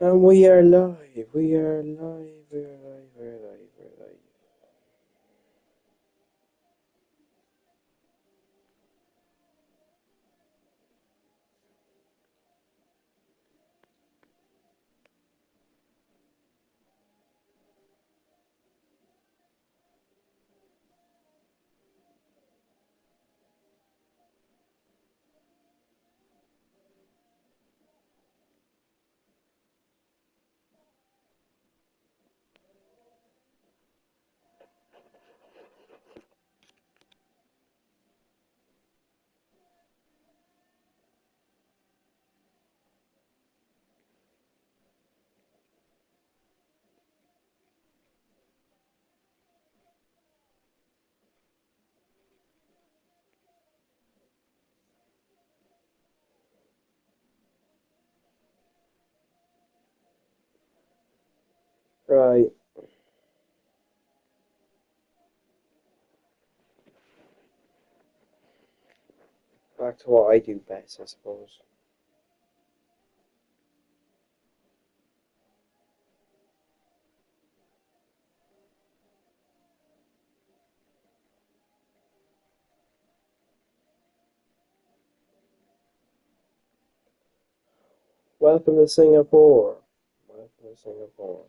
And we are live, we are live, we are live, we are live, we are live. Right, back to what I do best, I suppose. Welcome to Singapore. Welcome to Singapore.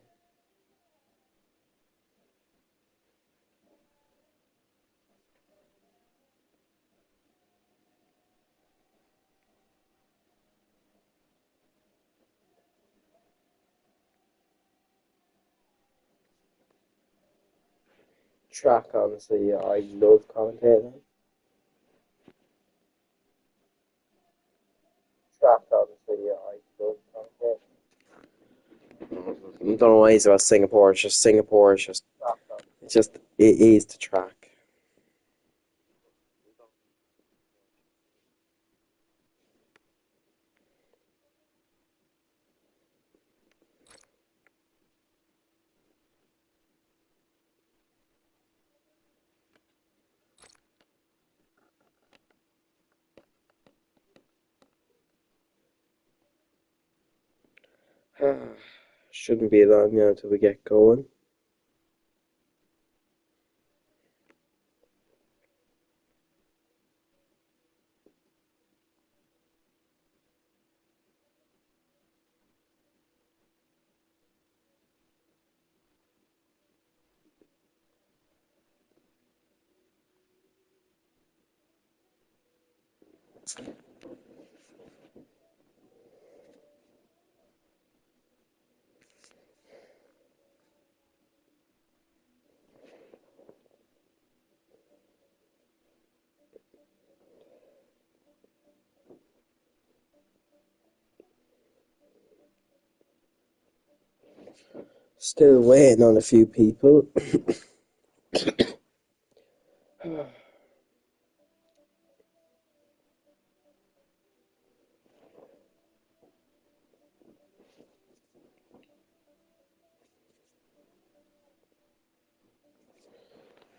Track, honestly, I love commentating. Track, honestly, I love commentating. I don't know why it's about Singapore, it's just Singapore, it is the track. Shouldn't be long now till we get going. Still waiting on a few people.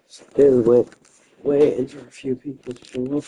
Still waiting for a few people to show up.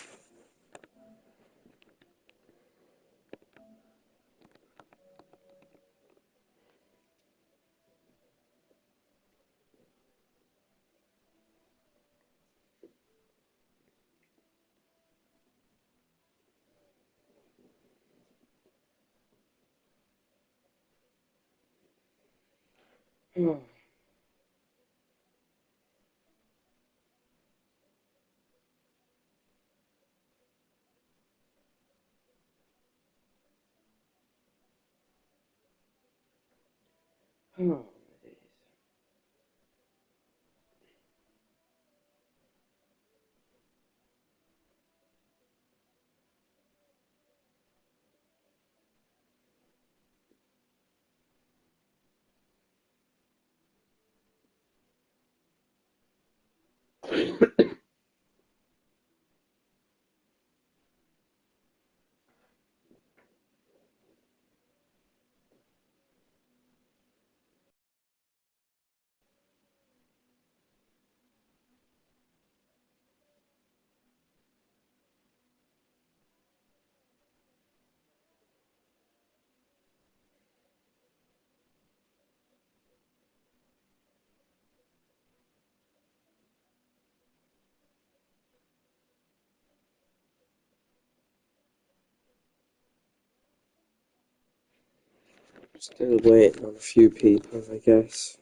Still waiting on a few people, I guess.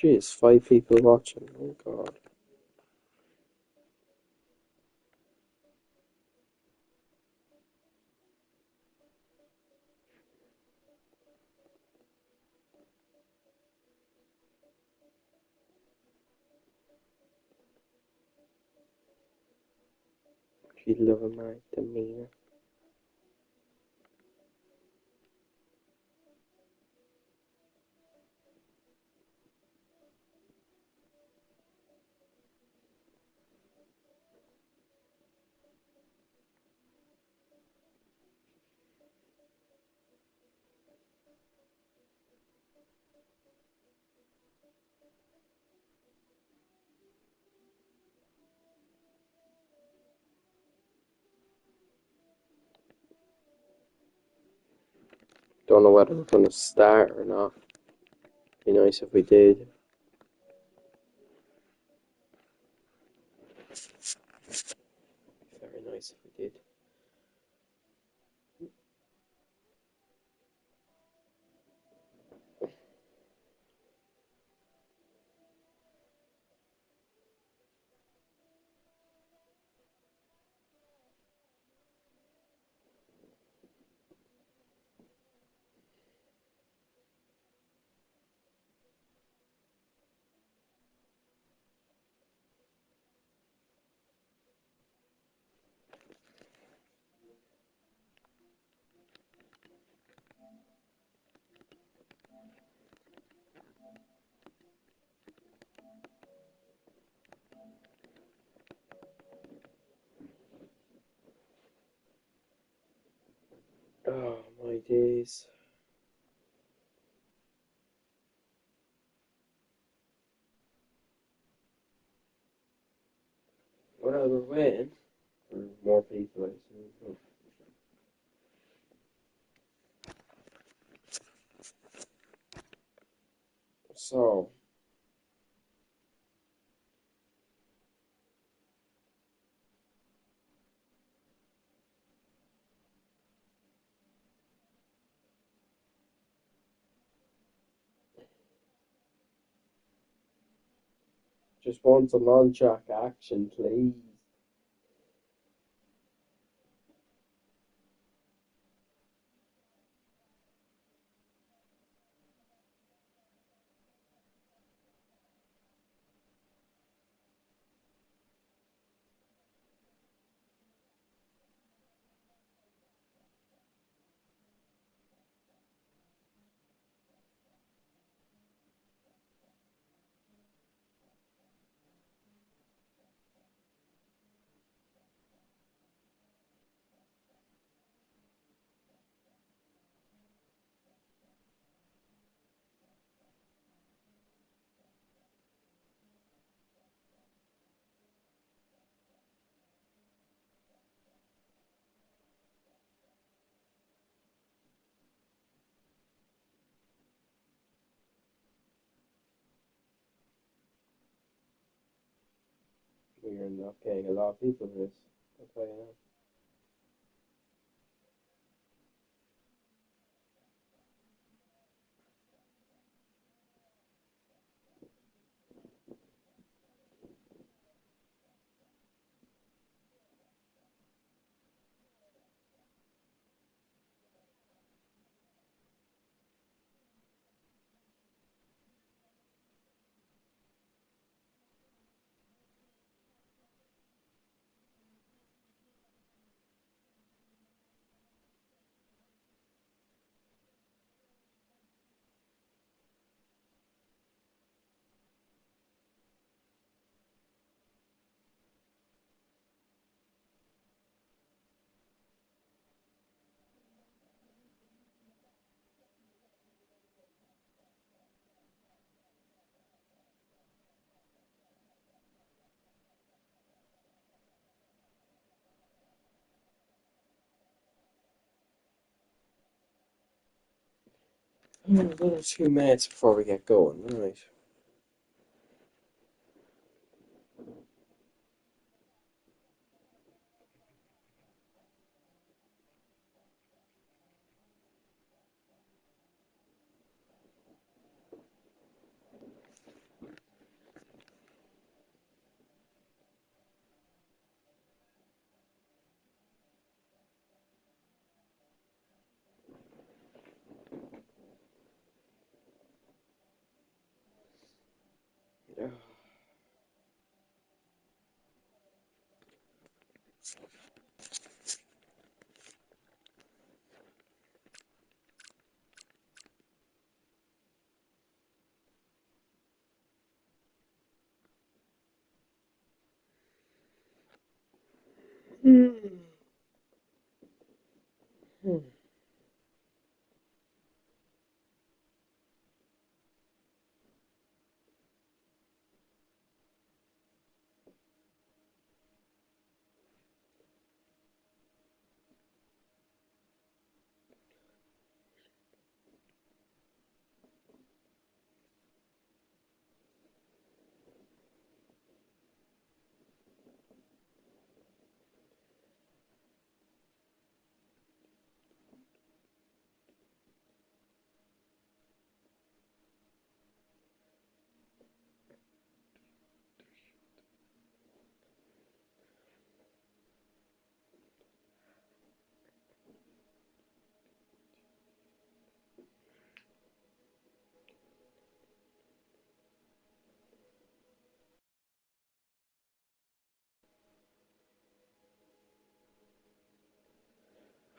Jeez, 5 people watching. Oh God. She loving my demeanor. Don't know whether we're gonna start or not. Be nice if we did. Very nice if we did. Oh my days. Well, we're waiting for more people, I suppose. So, just want some on-track action, please. We're not getting a lot of people this. I'll tell you that. Another 2 minutes before we get going, right?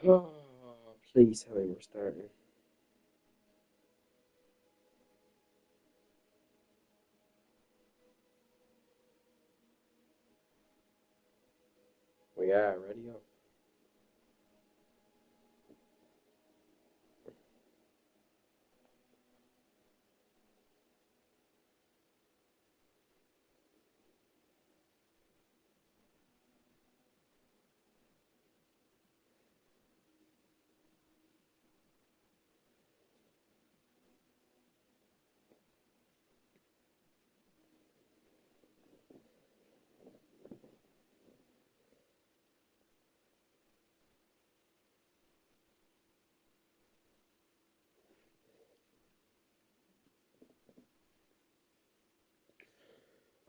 Oh, please tell me we're starting. We are ready up.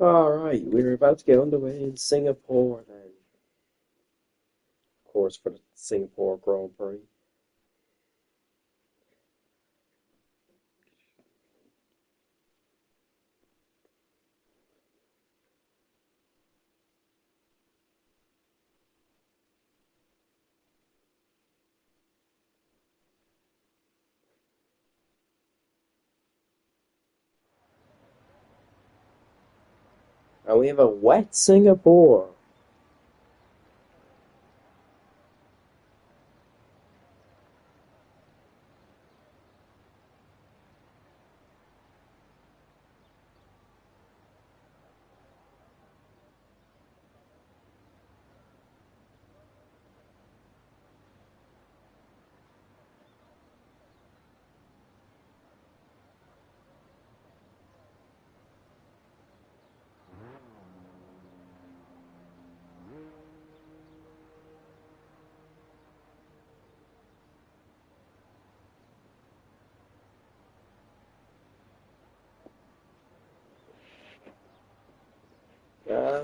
Alright, we're about to get underway in Singapore then. Of course, for the Singapore Grand Prix. And we have a wet Singapore.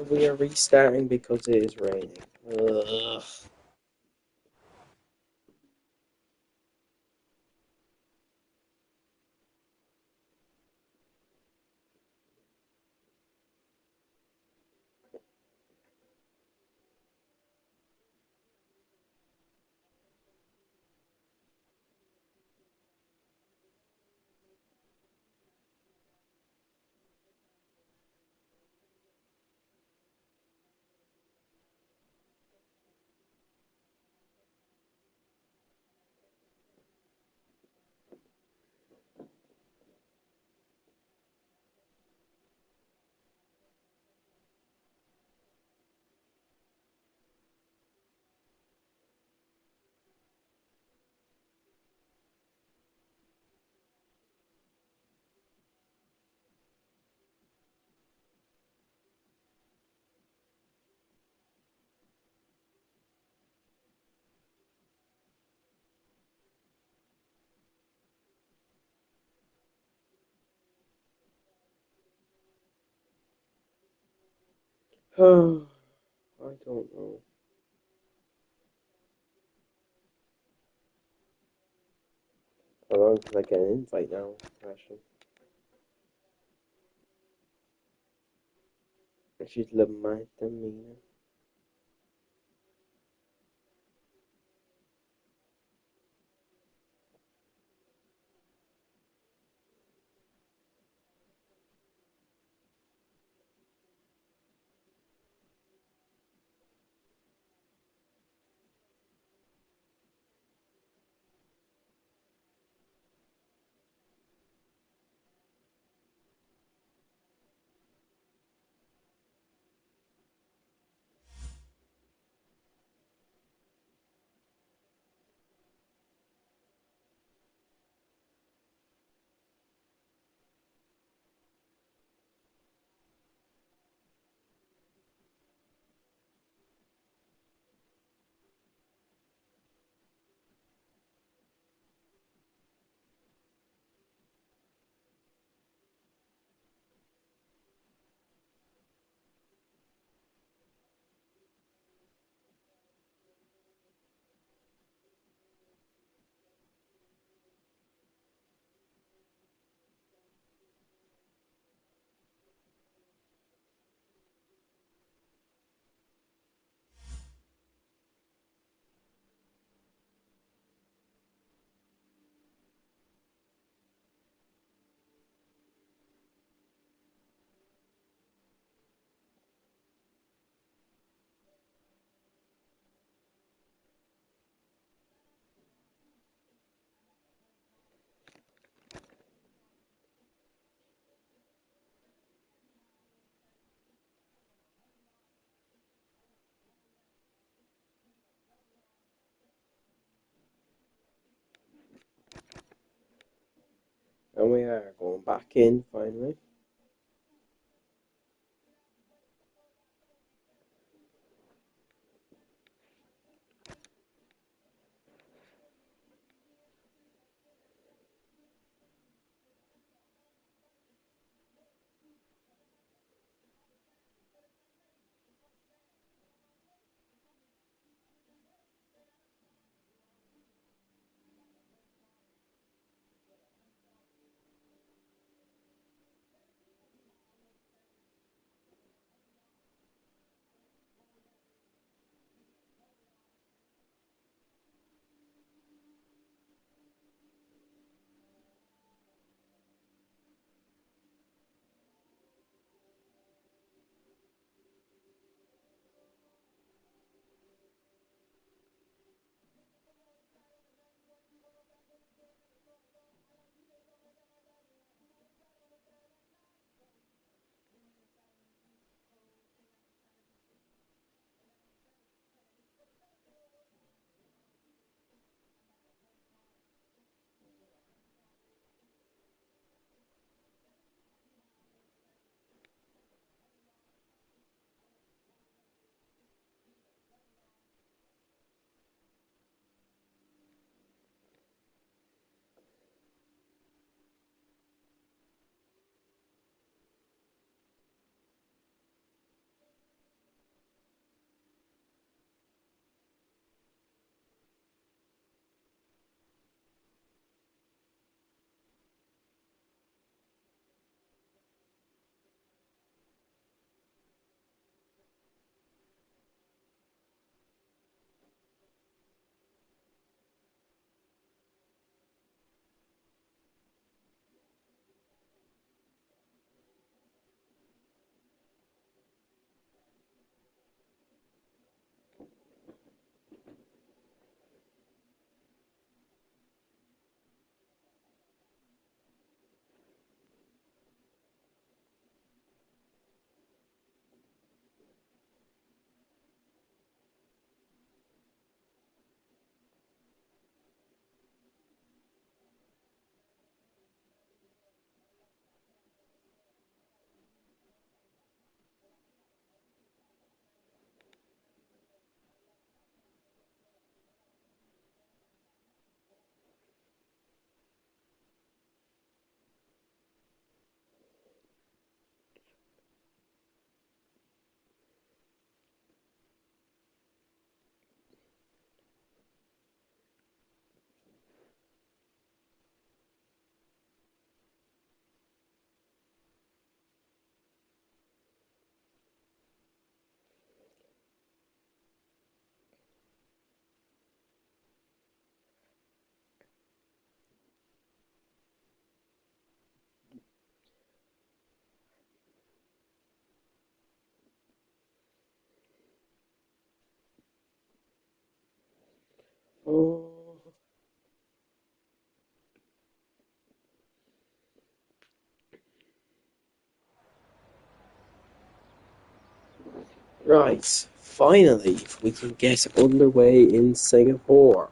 We are restarting because it is raining. Ugh. I don't know. How long can I get an invite now? Question. She's love my demeanor. And we are going back in finally. Oh, right. Finally, we can get underway in Singapore.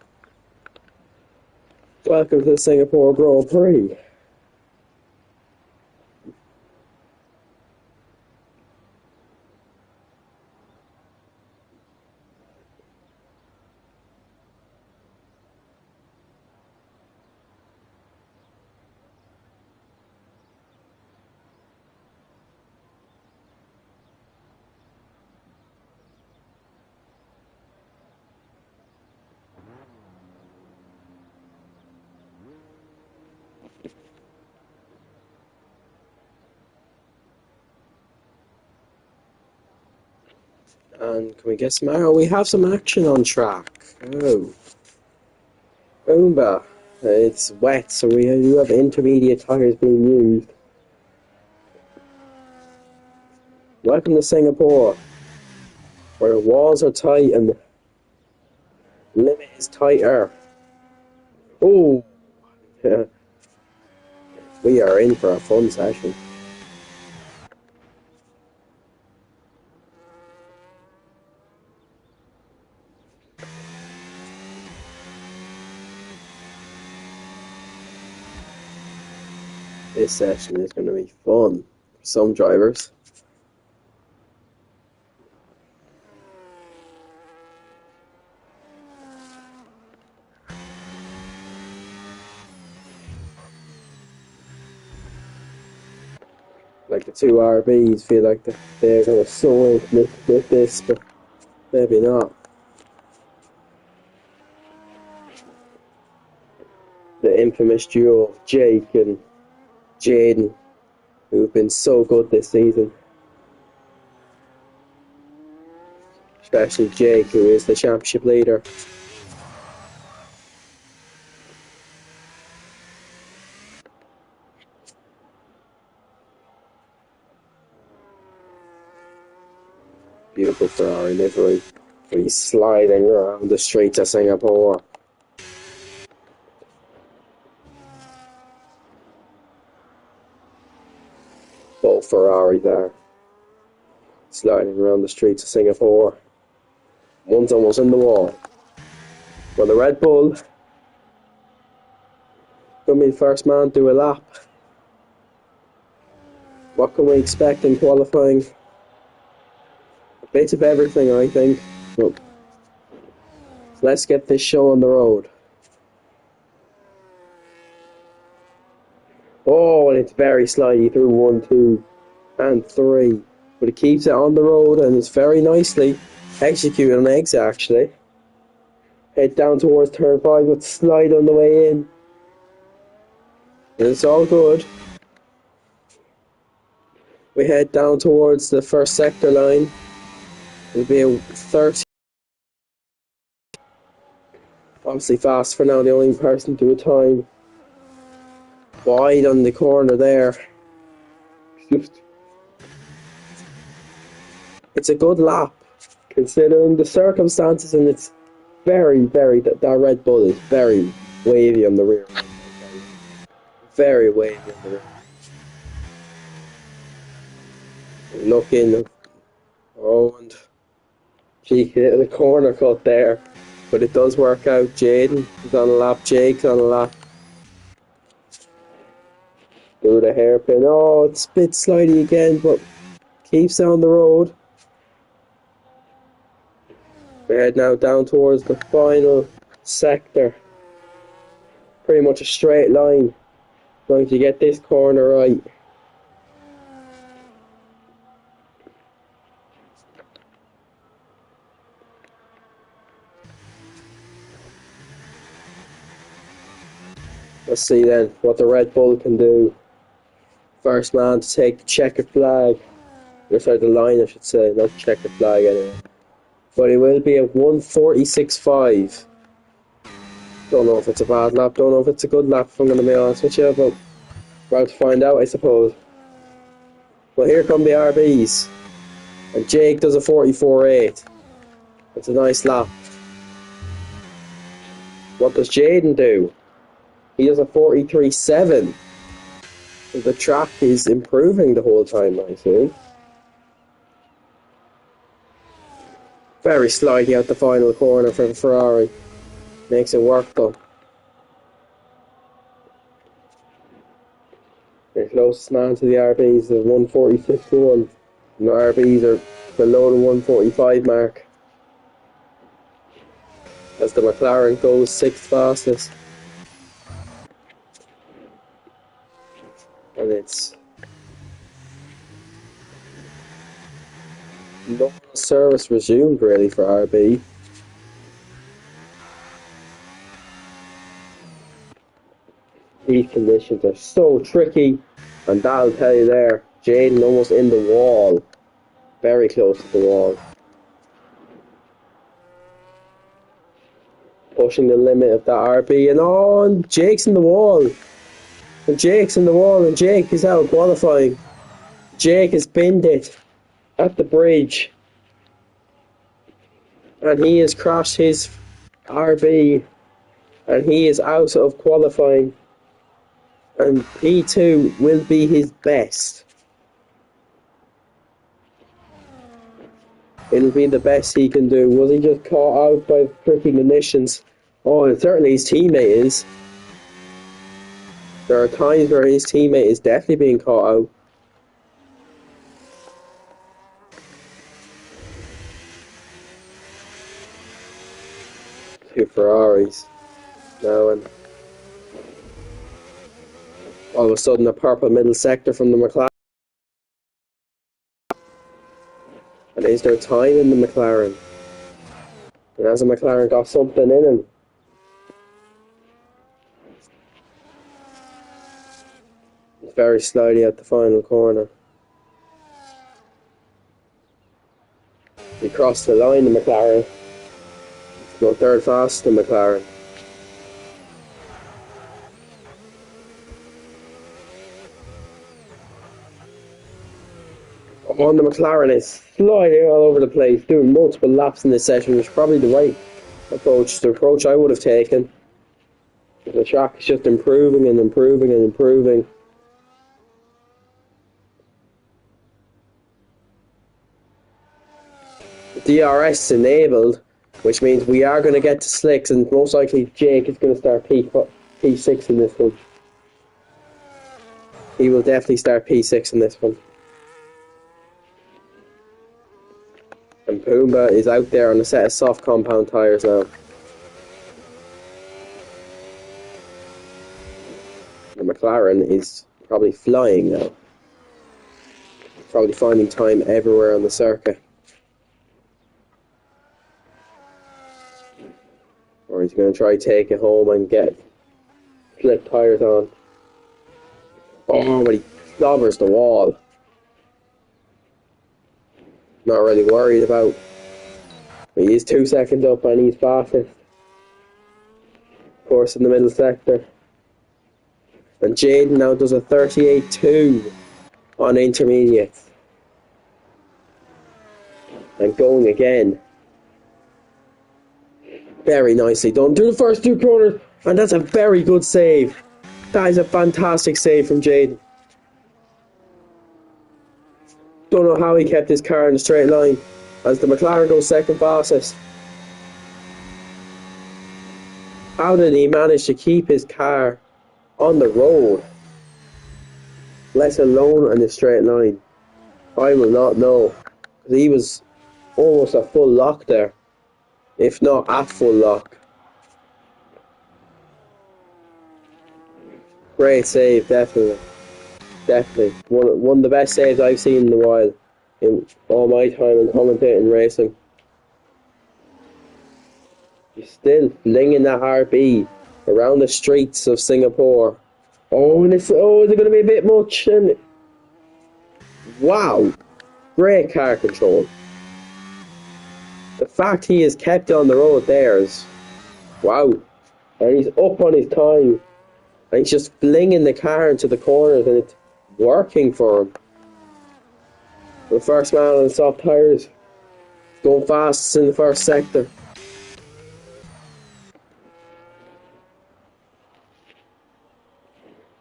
Welcome to the Singapore Grand Prix. And can we get some? Oh, we have some action on track. Oh, Boomba. It's wet, so we do have intermediate tires being used. Welcome to Singapore, where walls are tight and the limit is tighter. Oh, yeah, we are in for a fun session. This session is going to be fun for some drivers. Like the two RBs feel like they're going to soar with this, but maybe not. The infamous duo of Jake and Jaden, who've been so good this season. Especially Jake, who is the championship leader. Beautiful Ferrari livery. He's sliding around the streets of Singapore. Both Ferraris there. Sliding around the streets of Singapore. One's almost in the wall. Well, the Red Bull gonna be the first man to do a lap. What can we expect in qualifying? A bit of everything, I think. But let's get this show on the road. Oh, and it's very slidey through 1, 2, and 3. But it keeps it on the road and it's very nicely executed on exit, actually. Head down towards turn 5 with slide on the way in. And it's all good. We head down towards the first sector line. It'll be a 30. Obviously fast for now, the only person to a time. Wide on the corner there. It's a good lap considering the circumstances, and it's very, that Red Bull is very wavy on the rear. Very wavy on the rear. Looking, oh, and cheeky little corner cut there, but it does work out. Jaden is on a lap, Jake's on a lap. Do the hairpin. Oh, it's a bit slidey again, but keeps on the road. We head now down towards the final sector. Pretty much a straight line. Going to get this corner right. Let's see then what the Red Bull can do. First man to take the checkered flag. Sorry, the line I should say, not the checkered flag anyway. But it will be a 1:46.5. Don't know if it's a bad lap, don't know if it's a good lap if I'm going to be honest with you, but we're about to find out, I suppose. Well, here come the RBs. And Jake does a 44.8. It's a nice lap. What does Jaden do? He does a 43.7. The track is improving the whole time, I think. Very slidey out the final corner for the Ferrari. Makes it work though. The closest man to the RBs is 1:46.1. And the RBs are below the 1:45 mark. As the McLaren goes 6th fastest. And it's no service resumed really for RB. These conditions are so tricky, and that'll tell you there. Jaden almost in the wall, very close to the wall, pushing the limit of that RB, and Jake's in the wall. And Jake's in the wall, and Jake is out qualifying. Jake has pinned it at the bridge. And he has crashed his RB. And he is out of qualifying. And P2 will be his best. It'll be the best he can do. Was he just caught out by tricky conditions? Oh, and certainly his teammate is. There are times where his teammate is definitely being caught out. Two Ferraris now, and all of a sudden a purple middle sector from the McLaren. And is there time in the McLaren? And has the McLaren got something in him? Very slowly at the final corner. He crossed the line, the McLaren. No third fast, the McLaren. Oh, and the McLaren is sliding all over the place, doing multiple laps in this session, which is probably the right approach, the approach I would have taken. The track is just improving and improving and improving. DRS enabled, which means we are going to get to slicks, and most likely Jake is going to start P6 in this one. He will definitely start P6 in this one. And Pumbaa is out there on a set of soft compound tyres now. The McLaren is probably flying now. Probably finding time everywhere on the circuit. Or he's going to try to take it home and get slick tyres on. Oh, but he clobbers the wall. Not really worried about. He is 2 seconds up and he's fastest. Of course, in the middle sector. And Jaden now does a 38.2 on intermediates. And going again. Very nicely done through the first 2 corners. And that's a very good save. That is a fantastic save from Jaden. Don't know how he kept his car in a straight line as the McLaren goes second fastest. How did he manage to keep his car on the road, let alone in a straight line? I will not know. He was almost at full lock there, if not at full lock. Great save, definitely. Definitely. One of the best saves I've seen in a while in all my time in commentating racing. He's still flinging that RB around the streets of Singapore. Oh, is it going to be a bit much? And wow, great car control. The fact he has kept on the road there is wow. And he's up on his time. And he's just flinging the car into the corners and it's working for him. The first man on the soft tyres. Going fast in the first sector.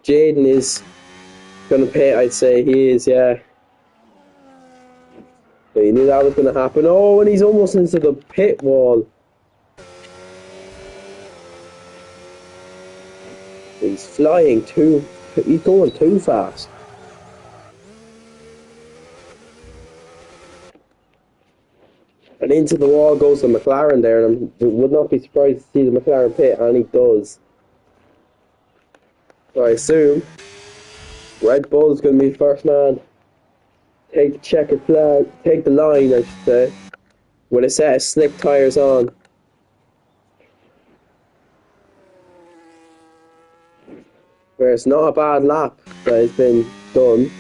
Jaden is going to pay, I'd say. He is, yeah. But you knew that was going to happen. Oh, and he's almost into the pit wall. He's flying he's going too fast. And into the wall goes the McLaren there, and I would not be surprised to see the McLaren pit, and he does. So I assume Red Bull's going to be first man. Take the checkered flag, take the line, I should say, with a set of slick tyres on. Where it's not a bad lap that has been done.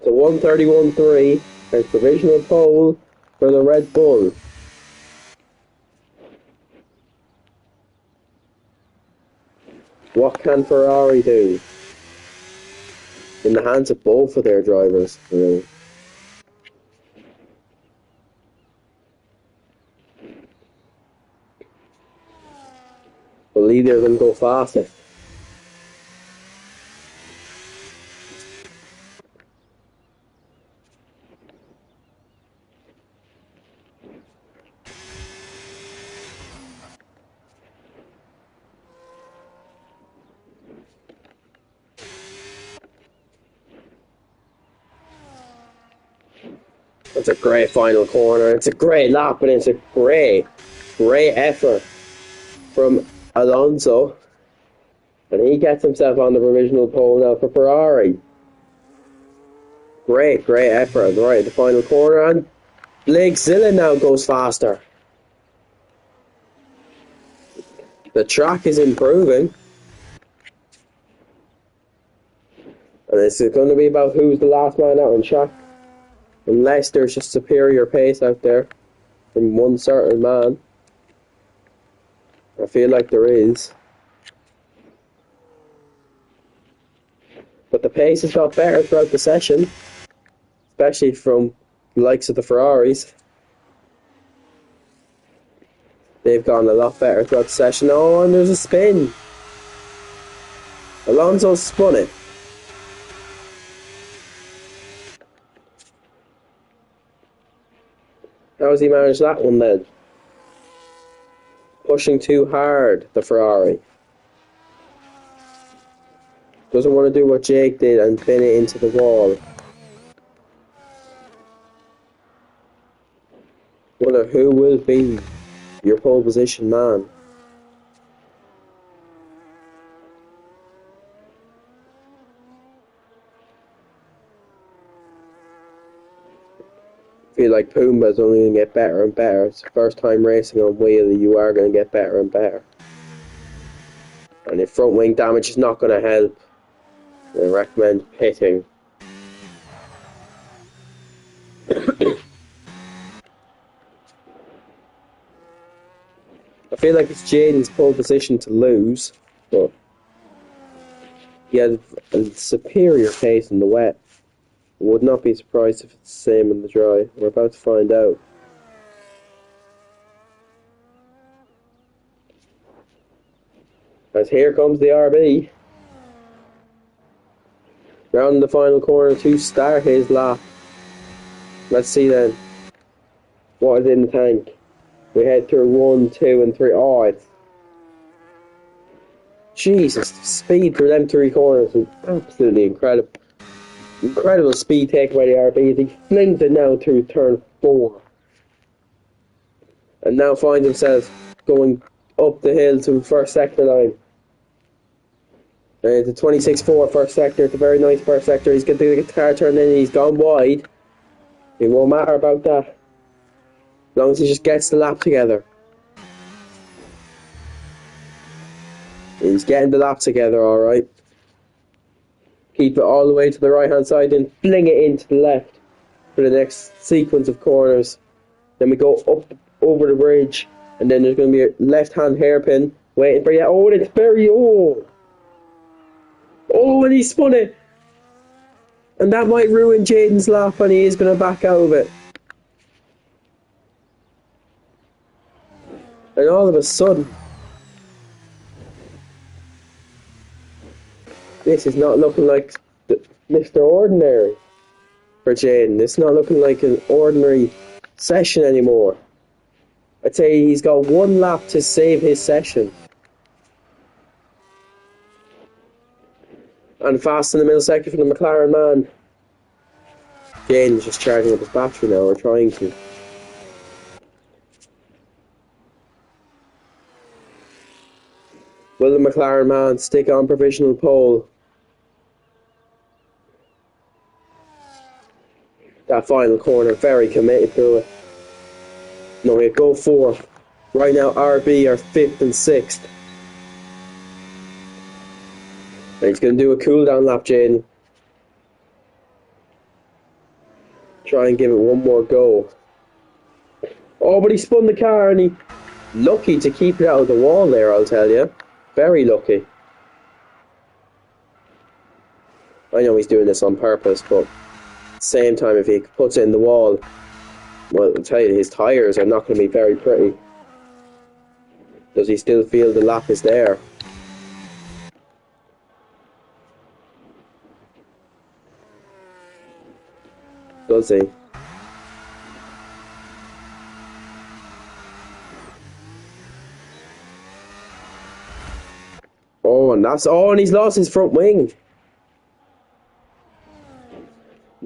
So 131.3 as provisional pole for the Red Bull. What can Ferrari do? In the hands of both of their drivers, really. Will either of them go faster? It's a great final corner. It's a great lap, and it's a great effort from Alonso. And he gets himself on the provisional pole now for Ferrari. Great effort right at the final corner. And Blake Zilla now goes faster. The track is improving. And it's going to be about who's the last man out on track. Unless there's just superior pace out there from one certain man. I feel like there is. But the pace has got better throughout the session. Especially from the likes of the Ferraris. They've gone a lot better throughout the session. Oh, and there's a spin. Alonso spun it. How has he managed that one then? Pushing too hard, the Ferrari. Doesn't want to do what Jake did and pin it into the wall. Wonder who will be your pole position man. I feel like Pumbaa's only going to get better and better. It's the first time racing on wheel, you are going to get better and better. And if front wing damage is not going to help, I recommend pitting. I feel like it's Jaden's pole position to lose, but he had a superior pace in the wet. Would not be surprised if it's the same in the dry. We're about to find out. As here comes the RB. Round the final corner to start his lap. Let's see then. What is in the tank? We head through 1, 2 and 3. Oh, it's... Jesus, the speed for them 3 corners is absolutely incredible. Incredible speed taken by the RB. He flings it now through turn 4. And now finds himself going up the hill to first sector line. The 26-4 first sector. It's a very nice first sector. He's going to get the car turned in. He's gone wide. It won't matter about that. As long as he just gets the lap together. He's getting the lap together, alright. Keep it all the way to the right hand side and fling it into the left for the next sequence of corners. Then we go up over the bridge, and then there's going to be a left hand hairpin waiting for you. Oh, it's very old. Oh, and he spun it. And that might ruin Jaden's lap, and he is going to back out of it. And all of a sudden, this is not looking like Mr. Ordinary for Jaden. It's not looking like an ordinary session anymore. I'd say he's got 1 lap to save his session. And fast in the middle sector for the McLaren man. Jaden's just charging up his battery now, or trying to. Will the McLaren man stick on provisional pole? That final corner, very committed to it. No, we go 4th. Right now, RB are 5th and 6th. And he's going to do a cool down lap, Jaden. Try and give it one more go. Oh, but he spun the car, and he... Lucky to keep it out of the wall there, I'll tell you. Very lucky. I know he's doing this on purpose, but at the same time, if he puts it in the wall, well, I'll tell you, his tyres are not going to be very pretty. Does he still feel the lap is there? Does he? Oh, and that's... Oh, and he's lost his front wing.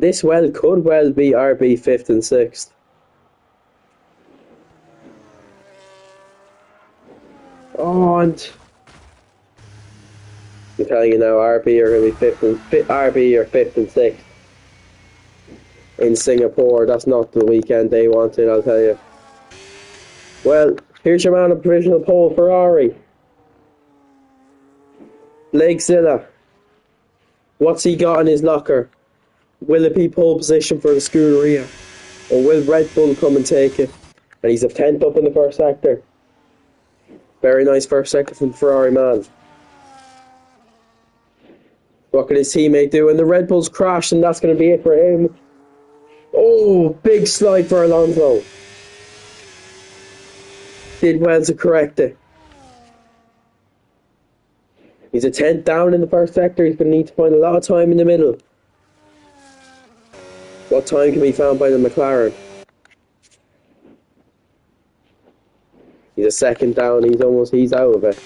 This could well be RB 5th and 6th. Oh, and I'm telling you now, RB are going to be RB are 5th and 6th in Singapore. That's not the weekend they wanted, I'll tell you. Well, here's your man on provisional pole, Ferrari. Blake Zilla. What's he got in his locker? Will it be pole position for the Scuderia? Or will Red Bull come and take it? And he's a 10th up in the first sector. Very nice first sector from the Ferrari man. What can his teammate do? And the Red Bulls crashed, and that's going to be it for him. Oh, big slide for Alonso. Did well to correct it. He's a 10th down in the first sector. He's going to need to find a lot of time in the middle. What time can be found by the McLaren? He's a 2nd down. He's out of it.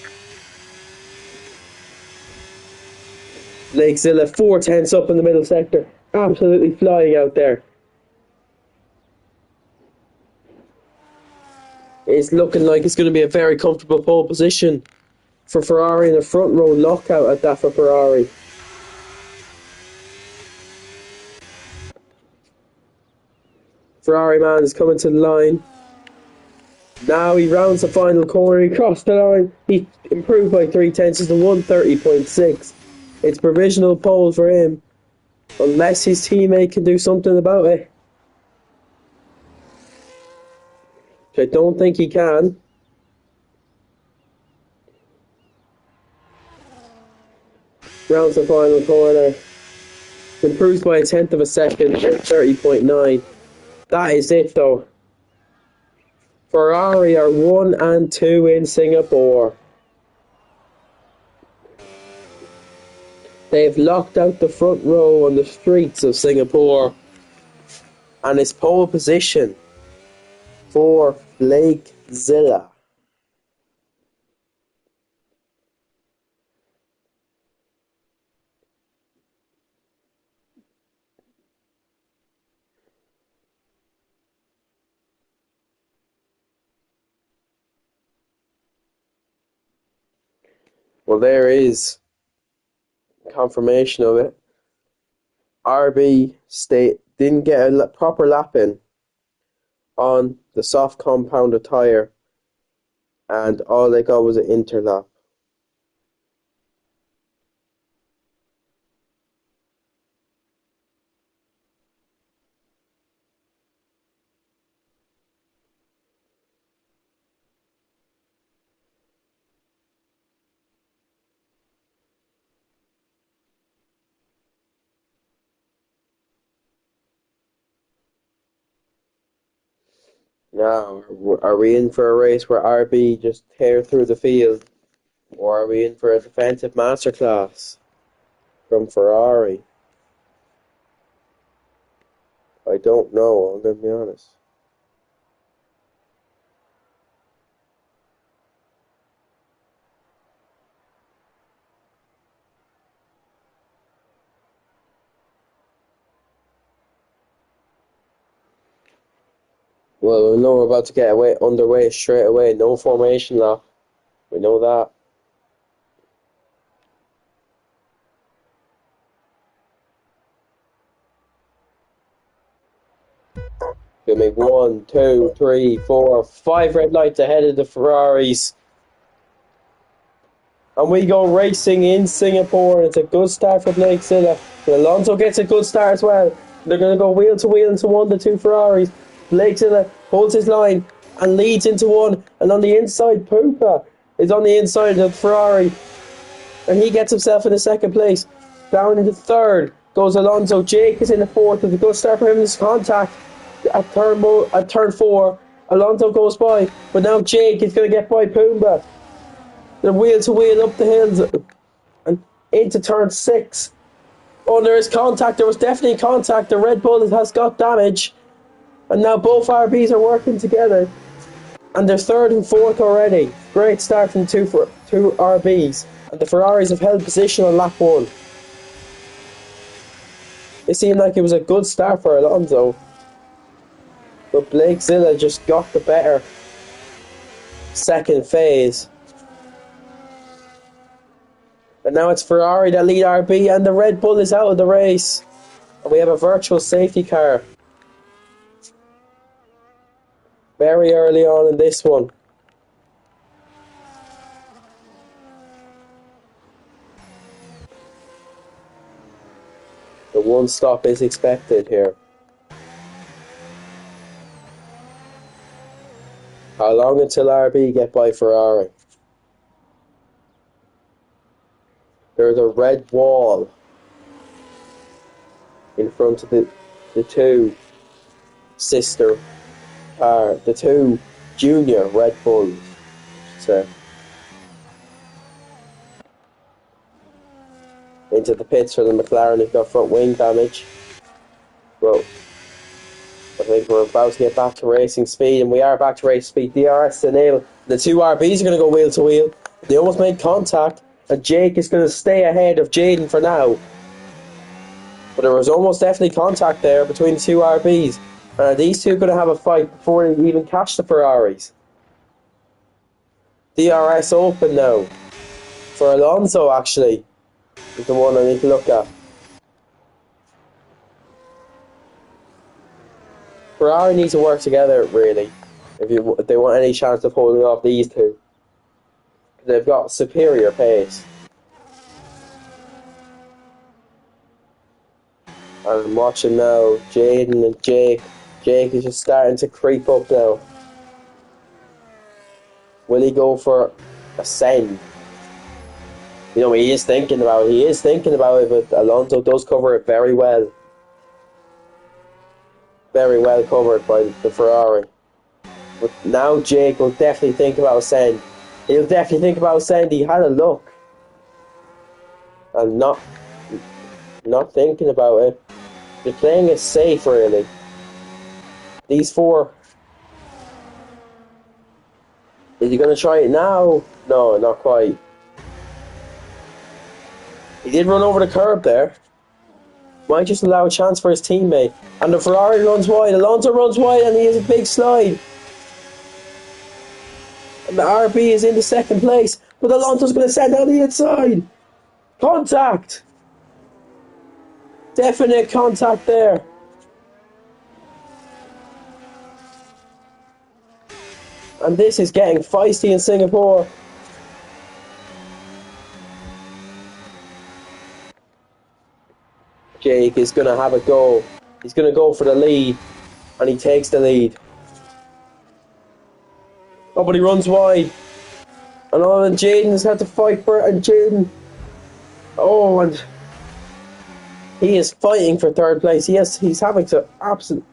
Blake Zilla, 4/10 up in the middle sector. Absolutely flying out there. It's looking like it's going to be a very comfortable pole position for Ferrari, and a front row lockout at that for Ferrari. Ferrari man is coming to the line. Now he rounds the final corner. He crossed the line. He improved by 3/10 to 1:30.6. It's provisional pole for him, unless his teammate can do something about it. Which I don't think he can. Rounds the final corner. Improves by 1/10 of a second, 30.9. That is it though. Ferrari are 1 and 2 in Singapore. They've locked out the front row on the streets of Singapore. And it's pole position for Blake Zilla. Well, there is confirmation of it. RB didn't get a proper lap in on the soft compounded tyre, and all they got was an interlap. Now, are we in for a race where RB just tear through the field, or are we in for a defensive masterclass from Ferrari? I don't know, I'm going to be honest. Well, we know we're about to get underway straight away. No formation lap. We know that. Gonna make 1, 2, 3, 4, 5 red lights ahead of the Ferraris. And we go racing in Singapore. It's a good start for Blake Zilla. And Alonso gets a good start as well. They're going to go wheel to wheel into one, the two Ferraris. Blake Zilla holds his line and leads into one. And on the inside, Pupa is on the inside of the Ferrari. And he gets himself in the 2nd place. Down into 3rd goes Alonso. Jake is in the 4th. It's a good start for him. This contact at turn 4. Alonso goes by. But now Jake is going to get by Pumbaa. They're wheel to wheel up the hills and into turn 6. Oh, there is contact. There was definitely contact. The Red Bull has got damage. And now both RBs are working together. And they're 3rd and 4th already. Great start from two RBs. And the Ferraris have held position on lap 1. It seemed like it was a good start for Alonso, but Blake Zilla just got the better second phase. And now it's Ferrari that lead RB, and the Red Bull is out of the race. And we have a virtual safety car very early on in this one. The one stop is expected here. How long until RB get by Ferrari? There's a red wall in front of the two sister cars, the two junior Red Bulls. So into the pits for the McLaren who've got front wing damage. Well, I think we're about to get back to racing speed, and we are back to racing speed. DRS to nail. The two RBs are going to go wheel to wheel. They almost made contact, and Jake is going to stay ahead of Jaden for now. But there was almost definitely contact there between the two RBs. And are these two going to have a fight before they even catch the Ferraris? DRS open now. For Alonso, actually, is the one I need to look at. Ferrari needs to work together, really, if they want any chance of holding off these two. They've got superior pace. And I'm watching now, Jaden and Jake. Jake is just starting to creep up now. Will he go for a send? You know, he is thinking about it, but Alonso does cover it very well. Very well covered by the Ferrari. But now Jake will definitely think about a send. He'll definitely think about a send. He had a look. And not thinking about it. They're playing it safe, really. These four. Is he going to try it now? No, not quite. He did run over the curb there. Might just allow a chance for his teammate. And the Ferrari runs wide. Alonso runs wide, and he has a big slide. And the RB is into second place. But Alonso's going to send down the inside. Contact. Definite contact there. And this is getting feisty in Singapore. Jake is going to have a go. He's going to go for the lead. And he takes the lead. Oh, but he runs wide. And all, and Jaden has had to fight for it. And Jaden. Oh, and he is fighting for third place. He's having to absolutely.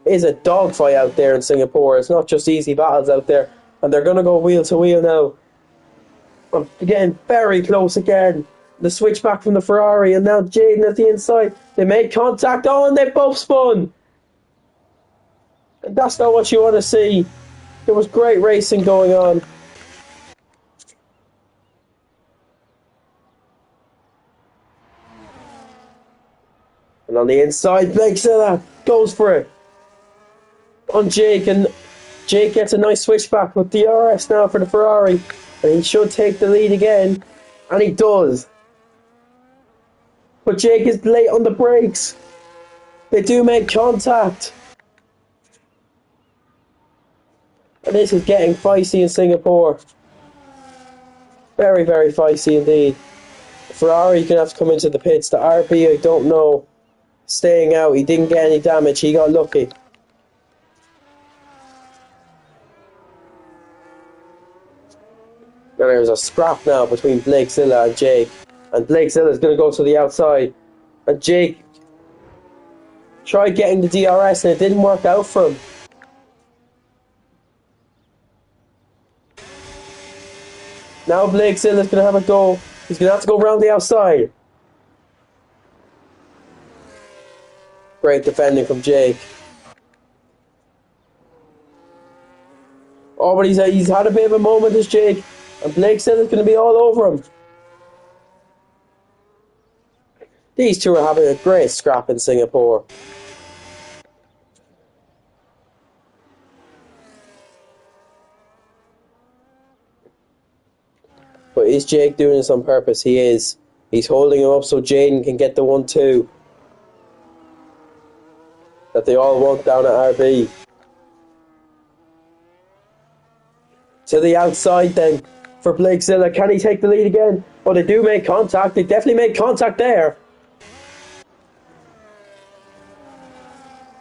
It is a dogfight out there in Singapore. It's not just easy battles out there. And they're going to go wheel to wheel now. I'm getting very close again. The switch back from the Ferrari, and now Jaden at the inside. They made contact. Oh, and they both spun. And that's not what you want to see. There was great racing going on. And on the inside, Blake Zilla goes for it. On Jake, and Jake gets a nice switch back with DRS now for the Ferrari. And he should take the lead again. And he does. But Jake is late on the brakes. They do make contact. And this is getting feisty in Singapore. Very, very feisty indeed. Ferrari going to have to come into the pits. The RB, I don't know. Staying out. He didn't get any damage. He got lucky. There's a scrap now between Blake Zilla and Jake. And Blake Zilla is going to go to the outside. And Jake tried getting the DRS and it didn't work out for him. Now Blake Zilla is going to have a go. He's going to have to go around the outside. Great defending from Jake. Oh, but he's had a bit of a moment, this Jake. And Blake Zilla is going to be all over him. These two are having a great scrap in Singapore. But is Jake doing this on purpose? He is. He's holding him up so Jaden can get the 1-2 that they all want down at RB. To the outside then for Blake Zilla. Can he take the lead again? Oh, they do make contact. They definitely make contact there.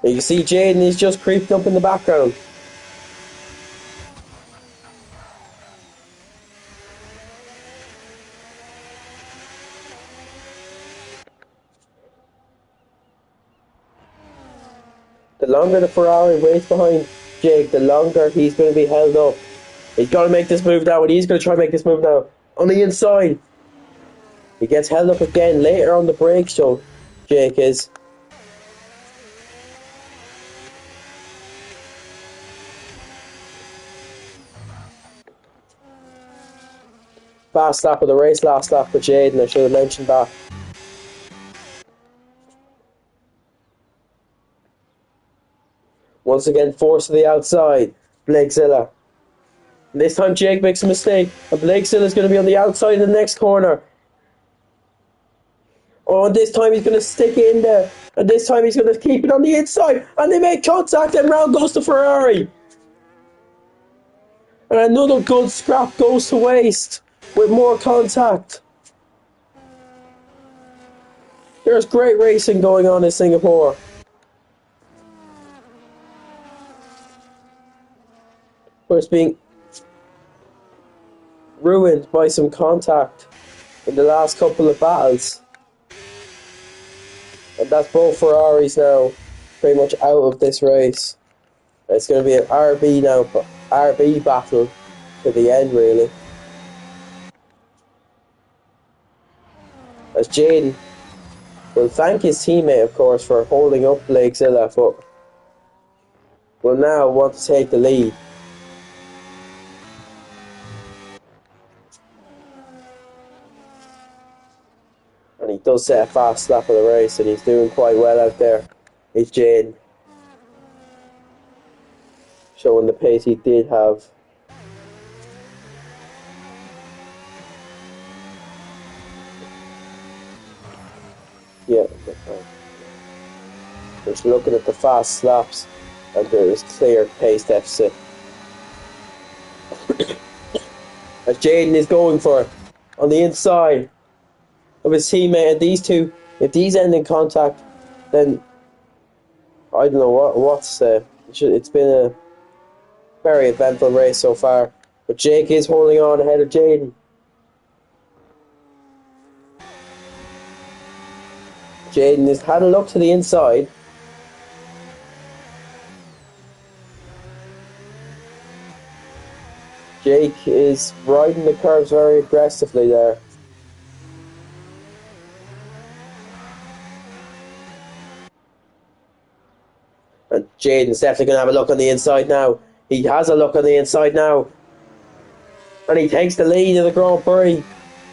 And you can see Jaden is just creeping up in the background. The longer the Ferrari waits behind Jake, the longer he's going to be held up. He's got to make this move now, and he's going to try and make this move now. On the inside. He gets held up again later on the brakes, so Jake is. Fast lap of the race, last lap for Jaden. I should have mentioned that. Once again, forced to the outside. Blake Zilla. And this time Jake makes a mistake, and Blake Zilla is going to be on the outside of the next corner. Oh, and this time he's going to stick it in there. And this time he's going to keep it on the inside. And they make contact, and round goes to Ferrari. And another good scrap goes to waste with more contact. There's great racing going on in Singapore. But it's being ruined by some contact in the last couple of battles. And that's both Ferraris now pretty much out of this race. It's going to be an RB now, RB battle to the end really. As Jaden will thank his teammate of course for holding up Blake Zilla, but will now want to take the lead. And he does set a fast lap of the race, and he's doing quite well out there. He's Jaden, showing the pace he did have. Yeah, just looking at the fast laps, and there is clear pace deficit. As Jaden is going for it on the inside of his teammate, and these two, if these end in contact, then I don't know what to say. It's been a very eventful race so far, but Jake is holding on ahead of Jaden. Jaden has had a look to the inside. Jake is riding the curves very aggressively there. And Jaden's definitely going to have a look on the inside now. He has a look on the inside now. And he takes the lead of the Grand Prix.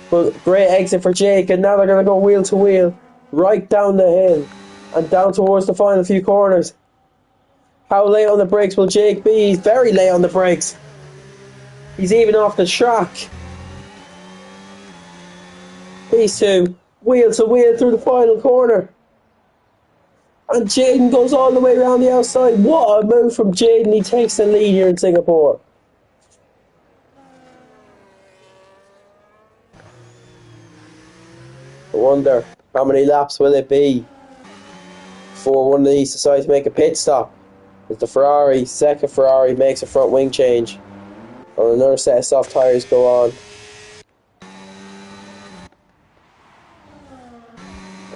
But great exit for Jake, and now they're going to go wheel to wheel. Right down the hill. And down towards the final few corners. How late on the brakes will Jake be? He's very late on the brakes. He's even off the track. These two, wheel to wheel through the final corner. And Jaden goes all the way around the outside. What a move from Jaden. He takes the lead here in Singapore. I wonder how many laps will it be before one of these decides to make a pit stop. As the Ferrari, second Ferrari, makes a front wing change. And another set of soft tyres go on.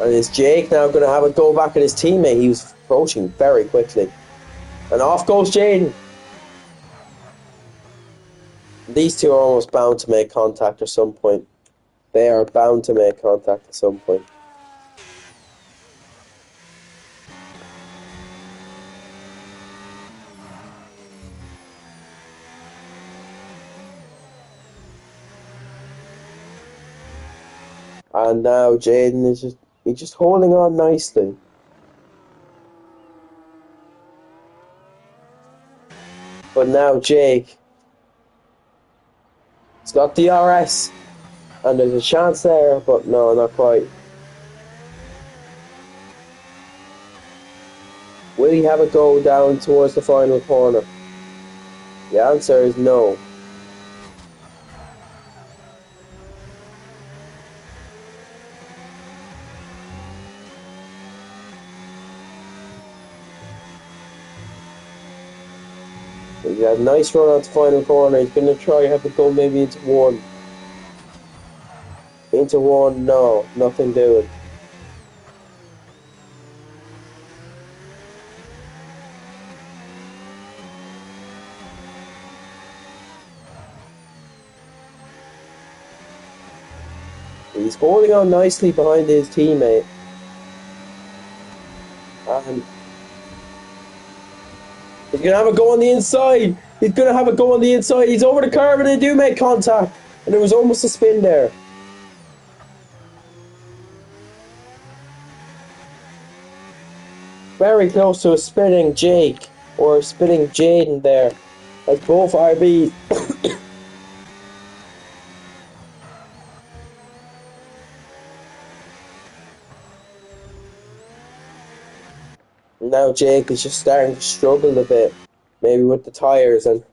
And is Jake now going to have a go back at his teammate? He was approaching very quickly. And off goes Jaden. These two are almost bound to make contact at some point. They are bound to make contact at some point. And now Jaden is just, He's just holding on nicely. But now Jake, he's got DRS, and there's a chance there, but no, not quite. Will he have a go down towards the final corner? The answer is no. He had a nice run out the final corner. He's going to try have a go maybe into one. Into one, no, nothing doing. He's holding on nicely behind his teammate. And he's going to have a go on the inside. He's going to have a go on the inside. He's over the curve and they do make contact. And there was almost a spin there. Very close to a spinning Jake or spinning Jaden there. As both RBs. Now Jake is just starting to struggle a bit, maybe with the tyres and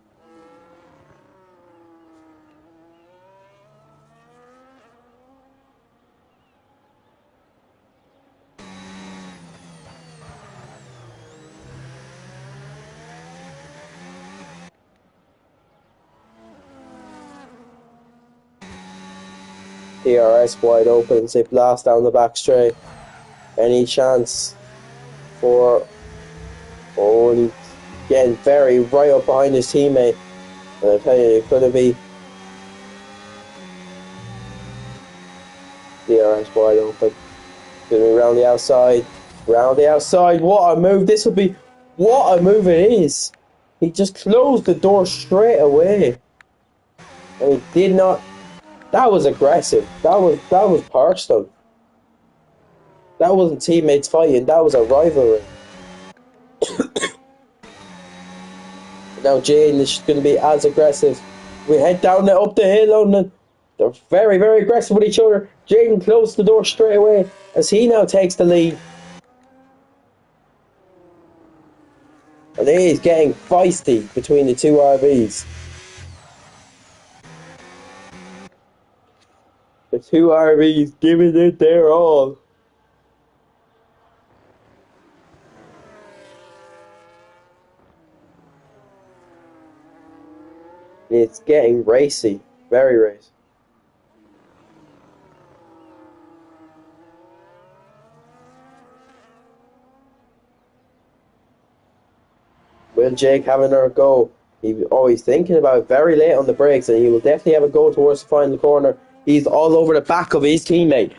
DRS wide open as they blast down the back straight. Any chance for and he's getting very right up behind his teammate. And I tell you, it's going to be DRS wide open. Going to be round the outside. Round the outside. What a move this will be. What a move it is. He just closed the door straight away. And he did not. That was aggressive. That was personal. That wasn't teammates fighting. That was a rivalry. Now Jaden is going to be as aggressive. We head down up the hill and they're very, very aggressive with each other. Jaden closed the door straight away as he now takes the lead. And it is getting feisty between the two RVs. The two RVs giving it their all. It's getting racy, very racy. Will Jake have another go? He's always thinking about it very late on the brakes, and he will definitely have a go towards the final corner. He's all over the back of his teammate.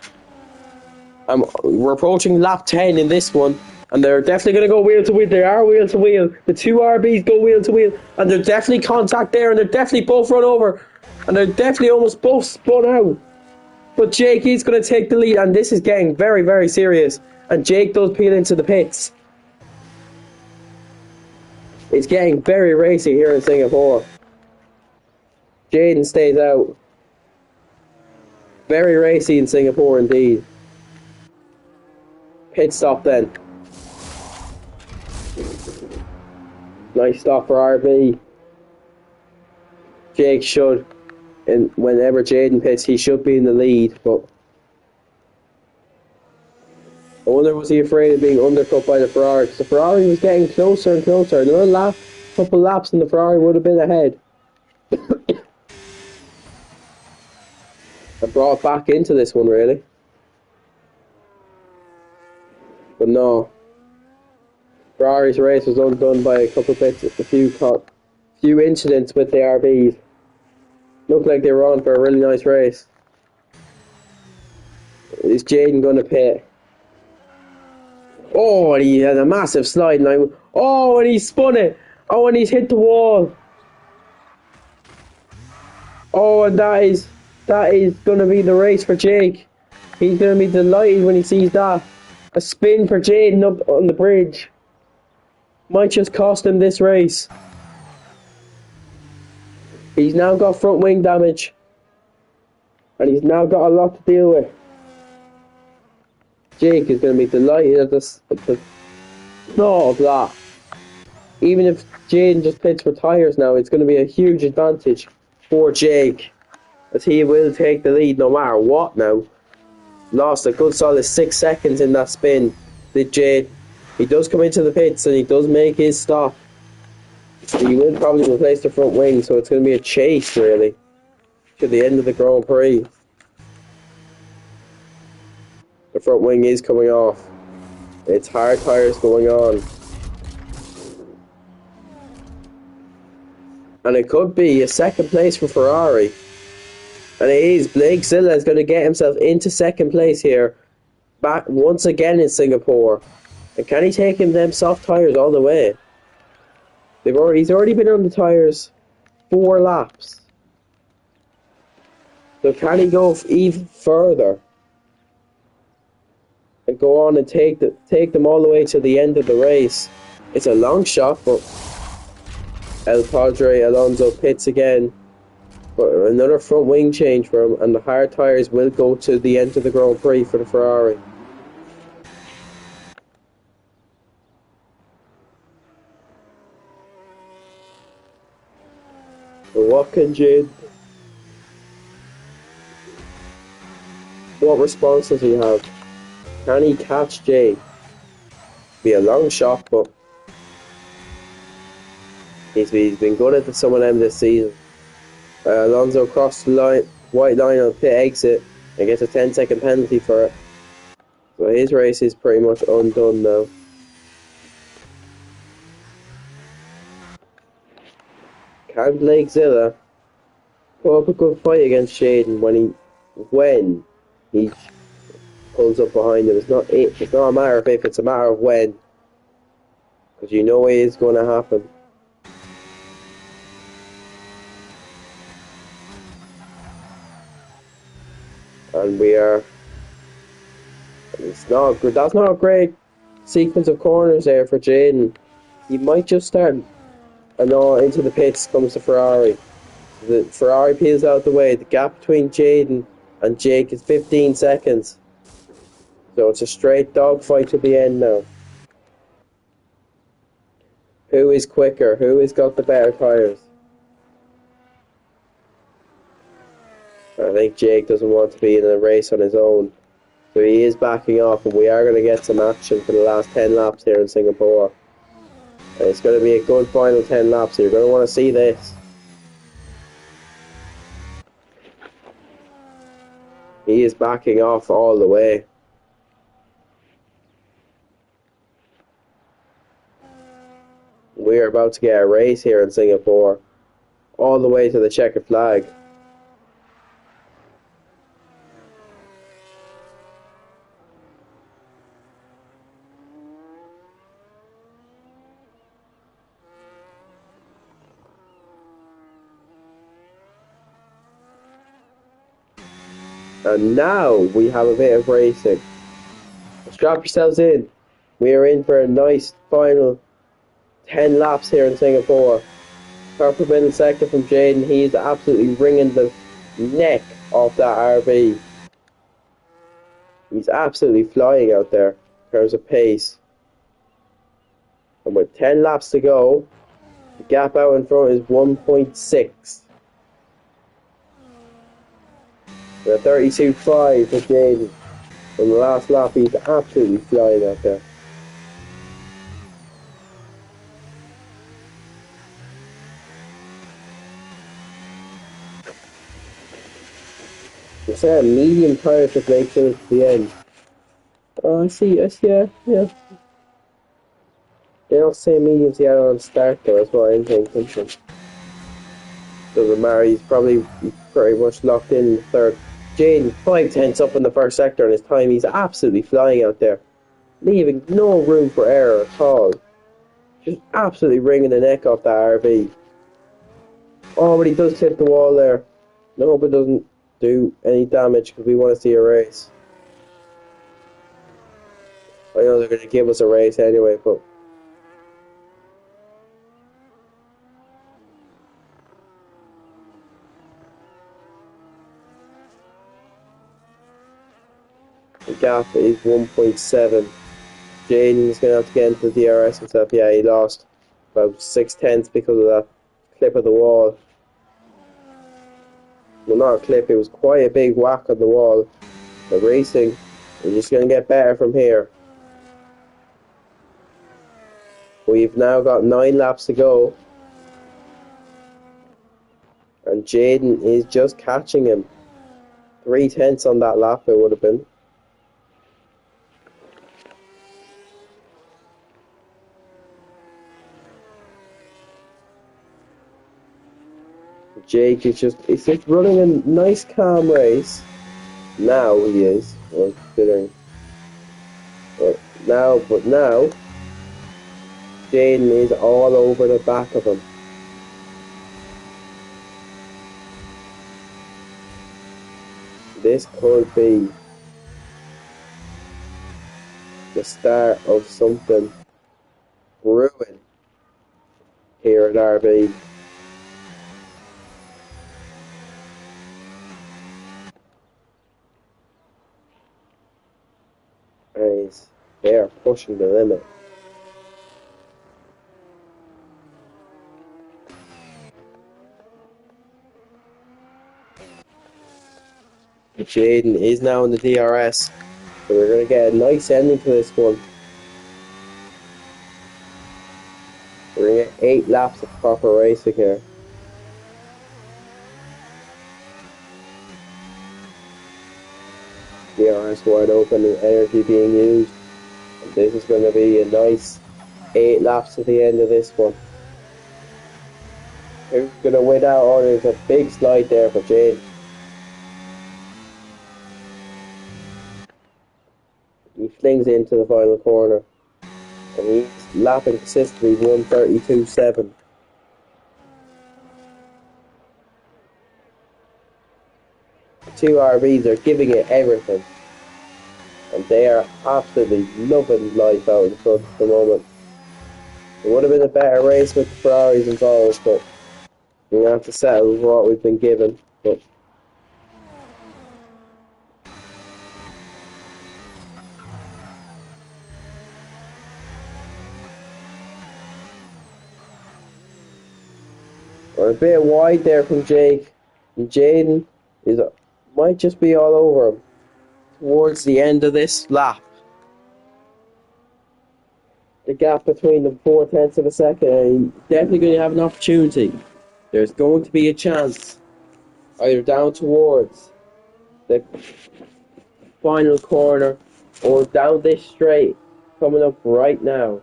We're approaching lap 10 in this one. And they're definitely going to go wheel to wheel. They are wheel to wheel. The two RBs go wheel to wheel. And there's definitely contact there. And they're definitely both run over. And they're definitely almost both spun out. But Jake is going to take the lead. And this is getting very, very serious. And Jake does peel into the pits. It's getting very racy here in Singapore. Jaden stays out. Very racy in Singapore indeed. Pit stop then. Nice stop for RB. Jake should, and whenever Jaden pits, he should be in the lead. But I wonder, was he afraid of being undercut by the Ferrari? Because the Ferrari was getting closer and closer. Another couple laps, and the Ferrari would have been ahead. I brought back into this one really, but no. Ferrari's race was undone by a couple bits, a few incidents with the RBs. Looked like they were on for a really nice race. Is Jaden going to pit? Oh, and he had a massive slide line. Oh, and he spun it. Oh, and he's hit the wall. Oh, and that is going to be the race for Jake. He's going to be delighted when he sees that. A spin for Jaden up on the bridge. Might just cost him this race. He's now got front wing damage. And he's now got a lot to deal with. Jake is going to be delighted at the thought of that. Even if Jaden just pits for tyres now, it's going to be a huge advantage for Jake. As he will take the lead no matter what now. Lost a good solid 6 seconds in that spin. Did Jade. He does come into the pits and he does make his stop. He will probably replace the front wing, so it's going to be a chase really to the end of the Grand Prix. The front wing is coming off. It's hard tyres going on. And it could be a second place for Ferrari. And it is. Blake Zilla is going to get himself into second place here. Back once again in Singapore. And can he take him them soft tyres all the way? He's already been on the tyres 4 laps. So can he go even further? And go on and take them all the way to the end of the race. It's a long shot, but El Padre Alonso pits again. But another front wing change for him, and the hard tyres will go to the end of the Grand Prix for the Ferrari. So what can Jade? What response does he have? Can he catch Jade? Be a long shot, but he's been good at some of them this season. Alonso crossed the white line on pit exit and gets a 10-second penalty for it. So his race is pretty much undone now. Can Blake Zilla put up a good fight against Shaden when he pulls up behind him? It's not a matter of if, it's a matter of when. Because you know it is going to happen. And we are. That's not a great sequence of corners there for Jaden. He might just start. And now into the pits comes the Ferrari. The Ferrari peels out the way. The gap between Jaden and Jake is 15 seconds. So it's a straight dogfight to the end now. Who is quicker? Who has got the better tyres? I think Jake doesn't want to be in a race on his own. So he is backing off, and we are going to get some action for the last 10 laps here in Singapore. And it's going to be a good final 10 laps, so you're going to want to see this. He is backing off all the way. We're about to get a race here in Singapore, all the way to the checkered flag. And now we have a bit of racing. Strap yourselves in. We are in for a nice final 10 laps here in Singapore. Purple middle sector from Jaden. He is absolutely wringing the neck off that RB. He's absolutely flying out there in terms of pace. And with 10 laps to go, the gap out in front is 1.6. We're 32.5 for Jaden. From the last lap, he's absolutely flying out there. It's a medium tyre for Blake Phillips at the end. Oh, I see, yeah. They don't say mediums yet on start though, that's what I'm thinking. Doesn't matter, he's pretty much locked in the third. Jaden, 5/10 up in the first sector in his time. He's absolutely flying out there, leaving no room for error at all. Just absolutely wringing the neck off that RB. Oh, but he does tip the wall there. No, but doesn't do any damage because we want to see a race. I know they're going to give us a race anyway, but the gap is 1.7. Jaden's going to have to get into the DRS himself. Yeah, he lost about 6/10 because of that clip of the wall. Well, not a clip, it was quite a big whack on the wall. The racing is just going to get better from here. We've now got 9 laps to go. And Jaden is just catching him. 3/10 on that lap it would have been. Jake is he's just running a nice calm race. Now he is, well, considering. But now, Jaden is all over the back of him. This could be the start of something brewing here at RB. And they are pushing the limit. Jaden is now in the DRS. So we're going to get a nice ending to this one. We're going to get 8 laps of proper racing here. DRS wide open and energy being used. And this is going to be a nice 8 laps to the end of this one. Who's going to win out? Oh, there's a big slide there for Jade. He flings into the final corner. And he's lapping consistently 1:32.7. The 2 RBs are giving it everything. And they are absolutely loving life out in front at the moment. It would have been a better race with the Ferraris involved, but we're going to have to settle with what we've been given. But we're a bit wide there from Jake. And Jaden might just be all over him towards the end of this lap. The gap between them 4/10 of a second, and he's definitely going to have an opportunity. There's going to be a chance, either down towards the final corner or down this straight coming up right now.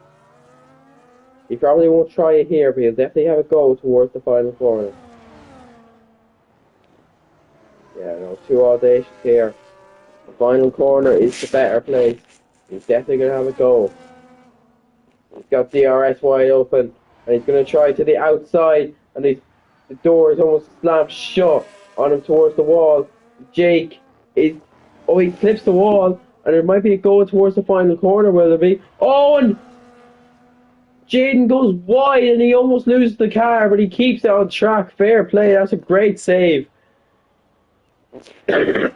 He probably won't try it here, but he'll definitely have a go towards the final corner. Yeah, no, too audacious here. The final corner is the better place. He's definitely going to have a go. He's got DRS wide open, and he's going to try to the outside, and the door is almost slammed shut on him towards the wall. Jake is, oh, he clips the wall, and there might be a goal towards the final corner, will there be? Oh, and Jaden goes wide, and he almost loses the car, but he keeps it on track. Fair play, that's a great save. Done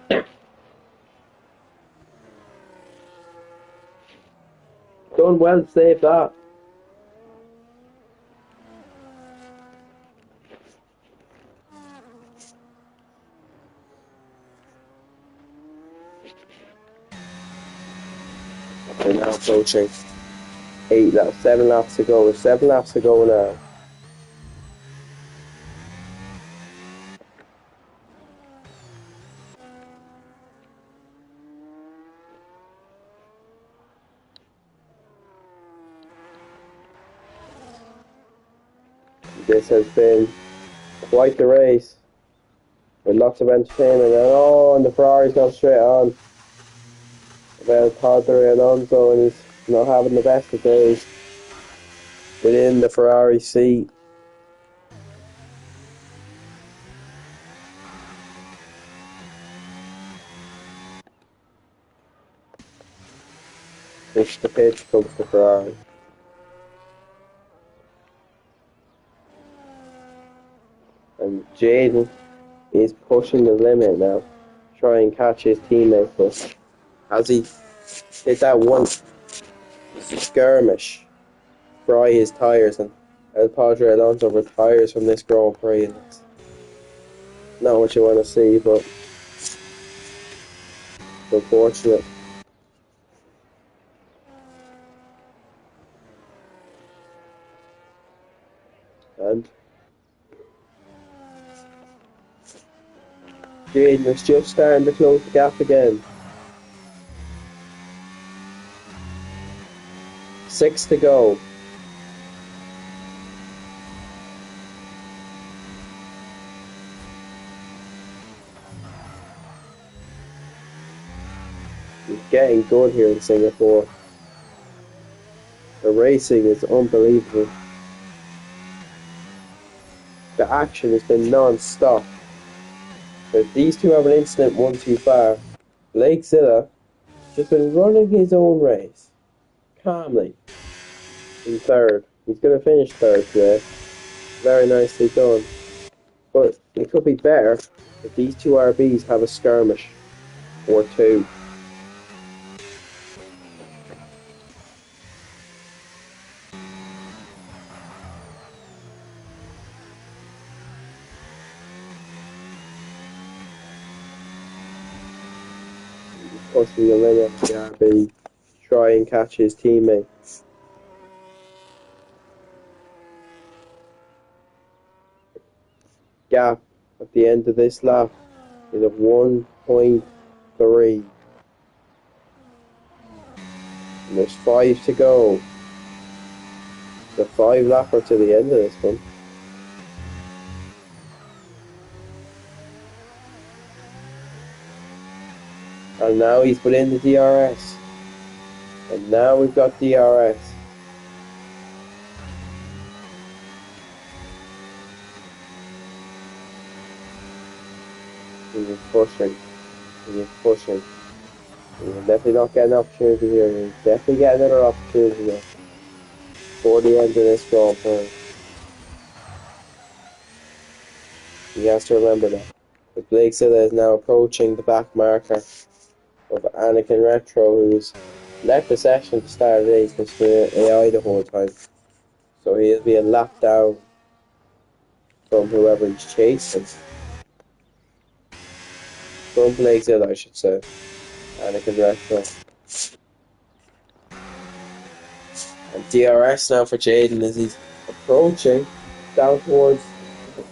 well to save that. We're now approaching 7 laps to go. There's 7 laps to go now. This has been quite the race with lots of entertainment. And the Ferrari's gone straight on. Well, Padre Alonso, and he's not having the best of days within the Ferrari seat. push the pitch comes to Ferrari. And Jaden is pushing the limit now, try and catch his teammate, but as he hit that one skirmish, fry his tyres, and El Padre Alonso retires from this Grand Prix, and it's not what you want to see, but it's unfortunate. And Jaden is just starting to close the gap again. 6 to go. It's getting good here in Singapore. The racing is unbelievable. The action has been non-stop. But these two have an incident one too far. Blake Zilla just been running his own race calmly in third. He's going to finish third today. Very nicely done. But it could be better if these two RBs have a skirmish or two. Pushing the limit of the RB, try and catch his teammate. Gap at the end of this lap is of 1.3. And there's 5 to go. The 5 lapper to the end of this one. And now he's put in the DRS. And now we've got DRS. He's pushing. He's pushing. He'll definitely not get an opportunity here. He'll definitely get another opportunity here before the end of this Grand Prix. He has to remember that. But Blake Zilla is now approaching the back marker of Anakin Retro, who's left the session at the start of the race because the AI the whole time. So he'll be a lap down from whoever he's chasing. From Blake Zilla, I should say. Anakin Retro. And DRS now for Jaden as he's approaching down towards the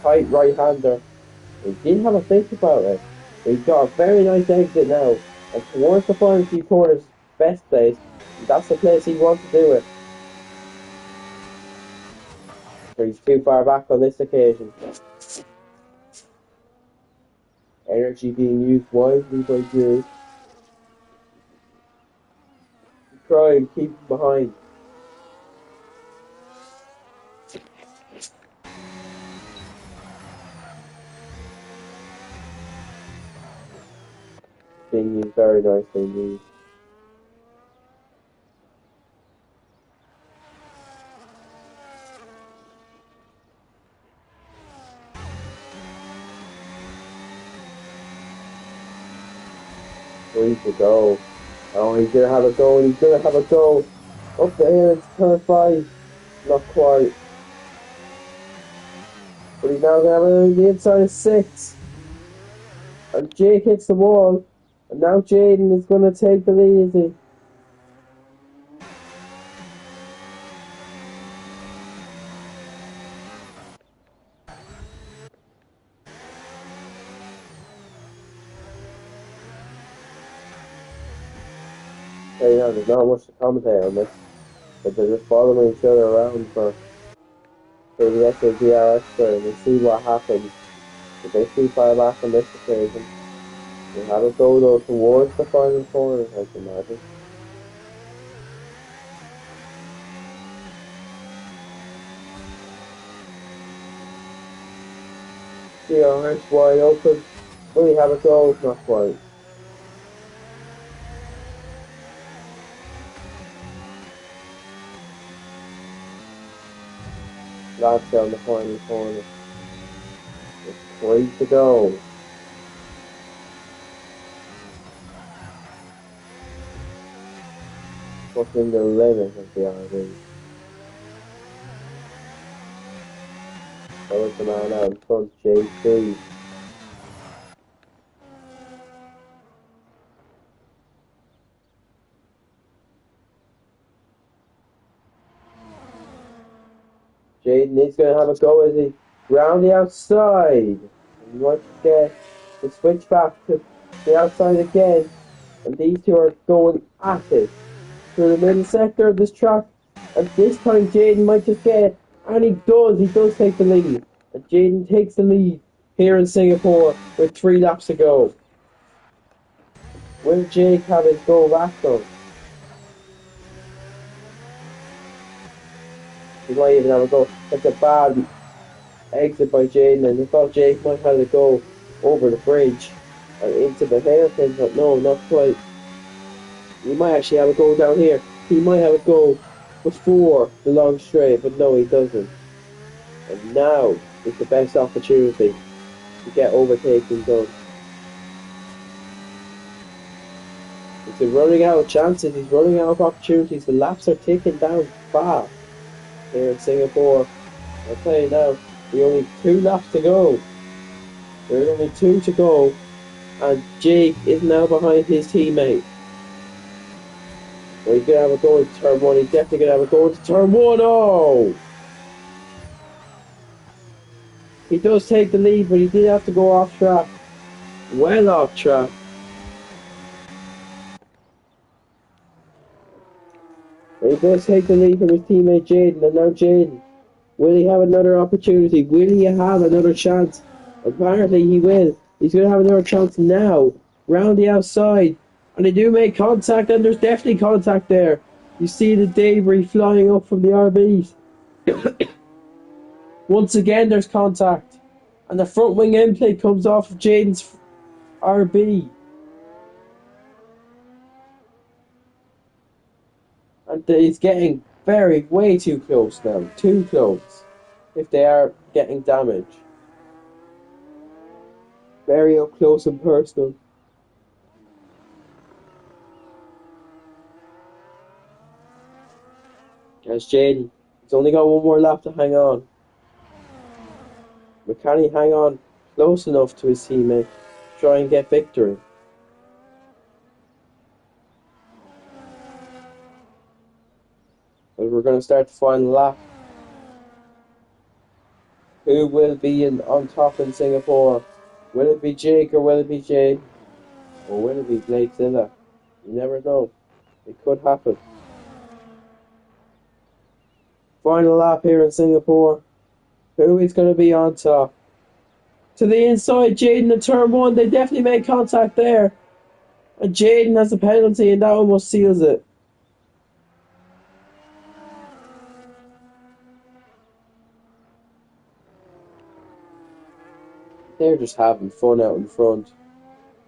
tight right-hander. He didn't have a think about it. He's got a very nice exit now. And towards the final few corners, best place. That's the place he wants to do it. But he's too far back on this occasion. Energy being used wisely by Drew. Try and keep him behind. Being used very nicely used. Three to go. Oh, he's gonna have a go, he's gonna have a go. Up the hill into turn 5. Not quite. But he's now gonna have it on the inside of 6. And Jake hits the wall. And now Jaden is gonna take the lead, is he? So, you know, there's not much to commentate on this. But they're just following each other around for the get to the DRS turn and see what happens. If they see far back on this occasion. We'll have it go though towards the final corner, I can imagine. DRS wide open. Will he have a go? Not quite. That's down the final corner. With 3 to go. Pushing the limit of the RV. That was the man out in front, JC. Jaden is going to have a go as he round the outside. And he wants to get the switch back to the outside again. And these two are going at it through the middle sector of this track. And this time Jaden might just get it. And he does take the lead. And Jaden takes the lead here in Singapore with 3 laps to go. Will Jake have his go back though? He might even have a go. That's a bad exit by Jaden, and I thought Jake might have a go over the bridge and into the hairpin, but no, not quite. He might actually have a go down here. He might have a go before the long straight, but no, he doesn't. And now is the best opportunity to get overtaking done. He's running out of chances, he's running out of opportunities. The laps are ticking down fast here in Singapore. I'll tell you now, there are only 2 laps to go. There are only 2 to go, and Jake is now behind his teammate. Well, he's going to have a go into turn 1. He's definitely going to have a go into turn 1. Oh! He does take the lead, but he did have to go off track. Well off track. He does take the lead from his teammate Jaden, and now Jaden, will he have another opportunity? Will he have another chance? Apparently he will. He's going to have another chance now, round the outside, and they do make contact, and there's definitely contact there. You see the debris flying up from the RBs. Once again there's contact, and the front wing end plate comes off of Jaden's RB. And it's getting way too close now. Too close. If they are getting damage. Very up close and personal. As Jaden, he's only got 1 more lap to hang on. But can he hang on close enough to his teammate to try and get victory? We're going to start the final lap. Who will be on top in Singapore? Will it be Jake or will it be Jane? Or will it be Blake Zilla? You never know. It could happen. Final lap here in Singapore. Who is going to be on top? To the inside, Jaden in turn 1. They definitely made contact there. And Jaden has a penalty, and that almost seals it. They're just having fun out in front.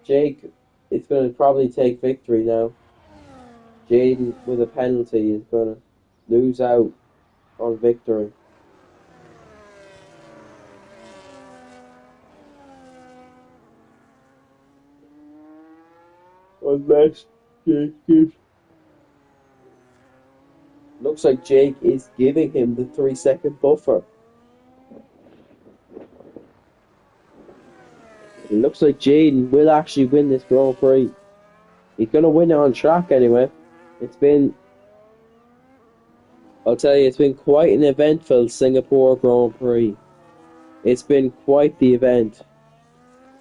Jake is going to probably take victory now. Jaden with a penalty is going to lose out on victory. Unless Jake gives. Looks like Jake is giving him the 3-second buffer. It looks like Jaden will actually win this Grand Prix. He's going to win it on track anyway. I'll tell you, it's been quite an eventful Singapore Grand Prix. It's been quite the event.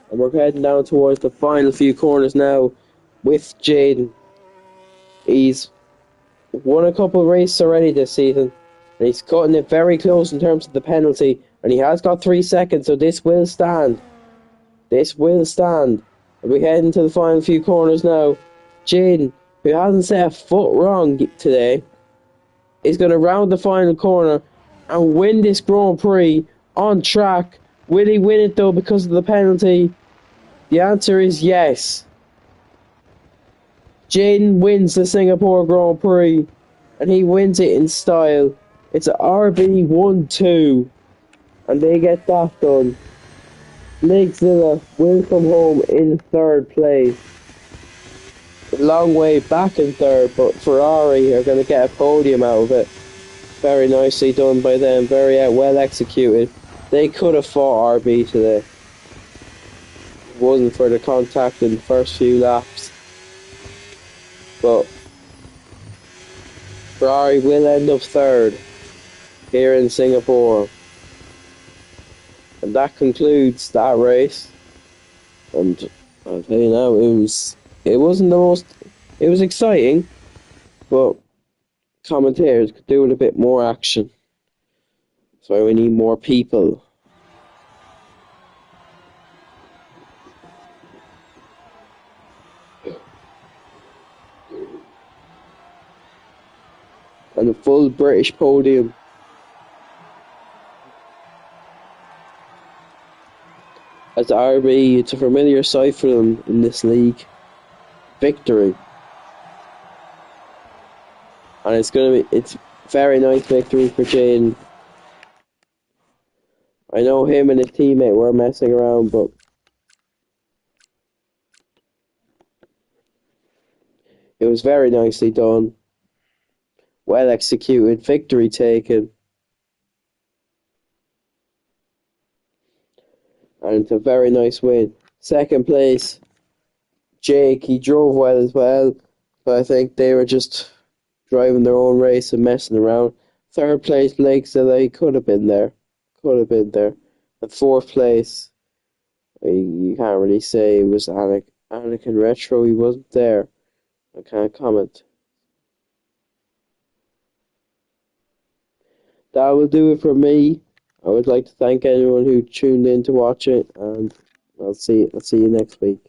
And we're heading down towards the final few corners now with Jaden. He's won a couple of races already this season. And he's cutting it very close in terms of the penalty. And he has got 3 seconds, so this will stand. This will stand. We're heading to the final few corners now. Jaden, who hasn't set a foot wrong today, is going to round the final corner and win this Grand Prix on track. Will he win it though because of the penalty? The answer is yes. Jaden wins the Singapore Grand Prix, and he wins it in style. It's a RB1-2, and they get that done. Zilla will come home in third place. A long way back in third, but Ferrari are going to get a podium out of it. Very nicely done by them, very well executed. They could have fought RB today. If it wasn't for the contact in the first few laps. But Ferrari will end up third here in Singapore. And that concludes that race. And I'll tell you now, it wasn't the most, it was exciting, but commentators could do with a bit more action. So we need more people. And a full British podium. As RB, it's a familiar sight for them in this league. Victory. And it's very nice victory for Jane. I know him and his teammate were messing around, but it was very nicely done. Well executed, victory taken. And it's a very nice win. Second place, Jake, he drove well as well, but I think they were just driving their own race and messing around. Third place, Blake Zilla, he could have been there. And fourth place, you can't really say it was Anakin Retro, he wasn't there. I can't comment. That will do it for me. I would like to thank anyone who tuned in to watch it, and I'll see you next week.